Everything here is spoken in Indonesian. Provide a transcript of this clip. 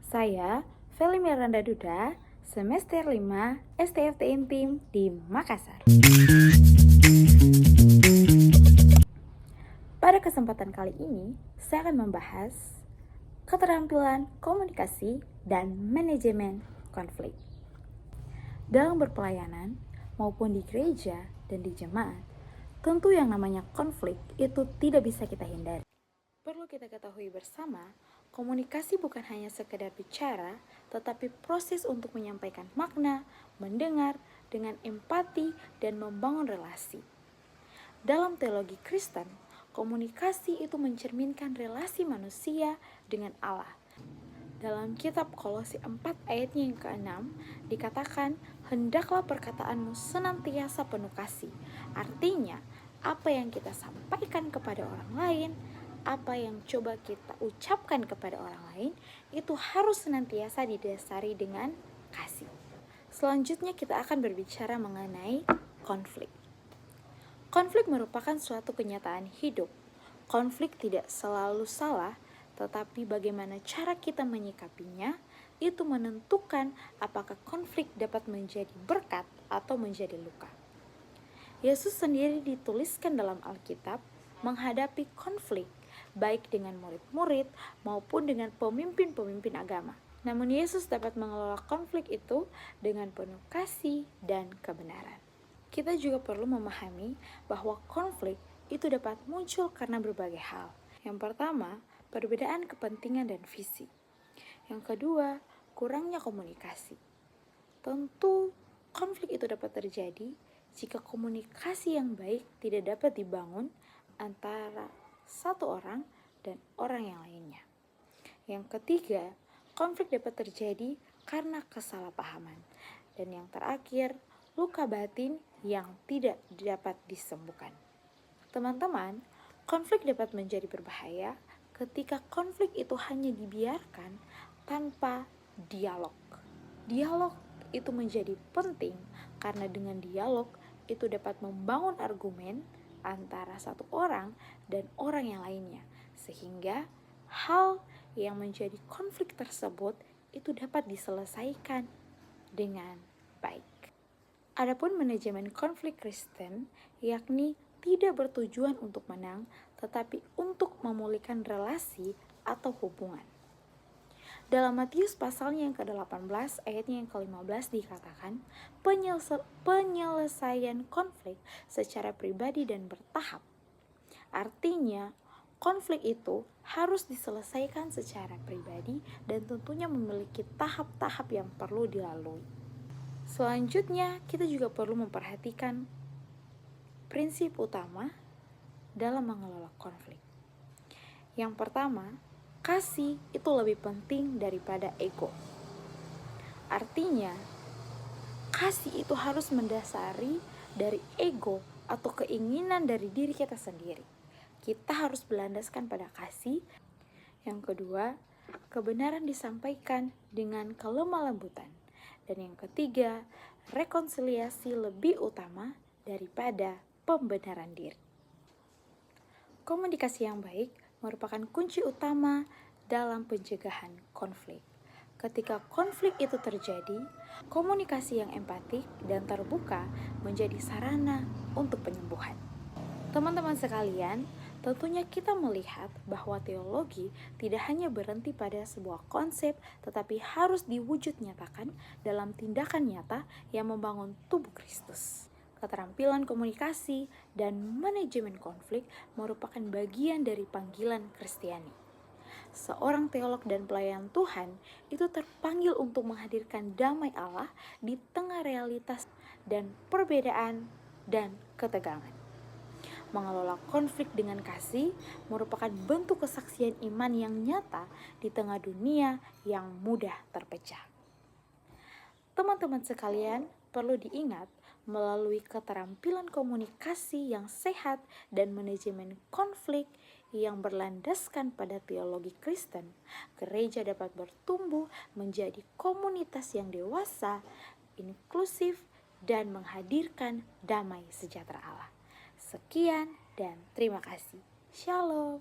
Saya, Feli Miranda Duda, semester 5 STFT Intim di Makassar. Pada kesempatan kali ini, saya akan membahas keterampilan komunikasi dan manajemen konflik. Dalam berpelayanan, maupun di gereja dan di jemaat, tentu yang namanya konflik itu tidak bisa kita hindari. Perlu kita ketahui bersama, komunikasi bukan hanya sekedar bicara, tetapi proses untuk menyampaikan makna, mendengar dengan empati, dan membangun relasi. Dalam teologi Kristen, komunikasi itu mencerminkan relasi manusia dengan Allah. Dalam kitab Kolose 4 ayatnya yang ke-6 dikatakan, hendaklah perkataanmu senantiasa penuh kasih. Artinya, apa yang kita sampaikan kepada orang lain, apa yang coba kita ucapkan kepada orang lain, itu harus senantiasa didasari dengan kasih. Selanjutnya kita akan berbicara mengenai konflik. Konflik merupakan suatu kenyataan hidup. Konflik tidak selalu salah, tetapi bagaimana cara kita menyikapinya itu menentukan apakah konflik dapat menjadi berkat atau menjadi luka. Yesus sendiri dituliskan dalam Alkitab menghadapi konflik baik dengan murid-murid maupun dengan pemimpin-pemimpin agama. Namun Yesus dapat mengelola konflik itu dengan penuh kasih dan kebenaran. Kita juga perlu memahami bahwa konflik itu dapat muncul karena berbagai hal. Yang pertama, perbedaan kepentingan dan visi. Yang kedua, kurangnya komunikasi. Tentu, konflik itu dapat terjadi jika komunikasi yang baik tidak dapat dibangun antara satu orang dan orang yang lainnya. Yang ketiga, konflik dapat terjadi karena kesalahpahaman. Dan yang terakhir, luka batin yang tidak dapat disembuhkan. Teman-teman, konflik dapat menjadi berbahaya ketika konflik itu hanya dibiarkan tanpa dialog. Dialog itu menjadi penting karena dengan dialog itu dapat membangun argumen antara satu orang dan orang yang lainnya, sehingga hal yang menjadi konflik tersebut itu dapat diselesaikan dengan baik. Adapun manajemen konflik Kristen, yakni tidak bertujuan untuk menang, tetapi untuk memulihkan relasi atau hubungan. Dalam Matius pasalnya yang ke-18 ayatnya yang ke-15 dikatakan, penyelesaian konflik secara pribadi dan bertahap. Artinya, konflik itu harus diselesaikan secara pribadi dan tentunya memiliki tahap-tahap yang perlu dilalui. Selanjutnya, kita juga perlu memperhatikan prinsip utama dalam mengelola konflik. Yang pertama, kasih itu lebih penting daripada ego. Artinya, kasih itu harus mendasari dari ego atau keinginan dari diri kita sendiri. Kita harus berlandaskan pada kasih. Yang kedua, kebenaran disampaikan dengan kelemah lembutan. Dan yang ketiga, rekonsiliasi lebih utama daripada pembenaran diri. Komunikasi yang baik merupakan kunci utama dalam pencegahan konflik. Ketika konflik itu terjadi, komunikasi yang empatik dan terbuka menjadi sarana untuk penyembuhan. Teman-teman sekalian, tentunya kita melihat bahwa teologi tidak hanya berhenti pada sebuah konsep, tetapi harus diwujud nyatakan dalam tindakan nyata yang membangun tubuh Kristus. Keterampilan komunikasi dan manajemen konflik merupakan bagian dari panggilan Kristiani. Seorang teolog dan pelayan Tuhan itu terpanggil untuk menghadirkan damai Allah di tengah realitas dan perbedaan dan ketegangan. Mengelola konflik dengan kasih merupakan bentuk kesaksian iman yang nyata di tengah dunia yang mudah terpecah. Teman-teman sekalian, perlu diingat melalui keterampilan komunikasi yang sehat dan manajemen konflik yang berlandaskan pada teologi Kristen, gereja dapat bertumbuh menjadi komunitas yang dewasa, inklusif, dan menghadirkan damai sejahtera Allah. Sekian dan terima kasih. Shalom.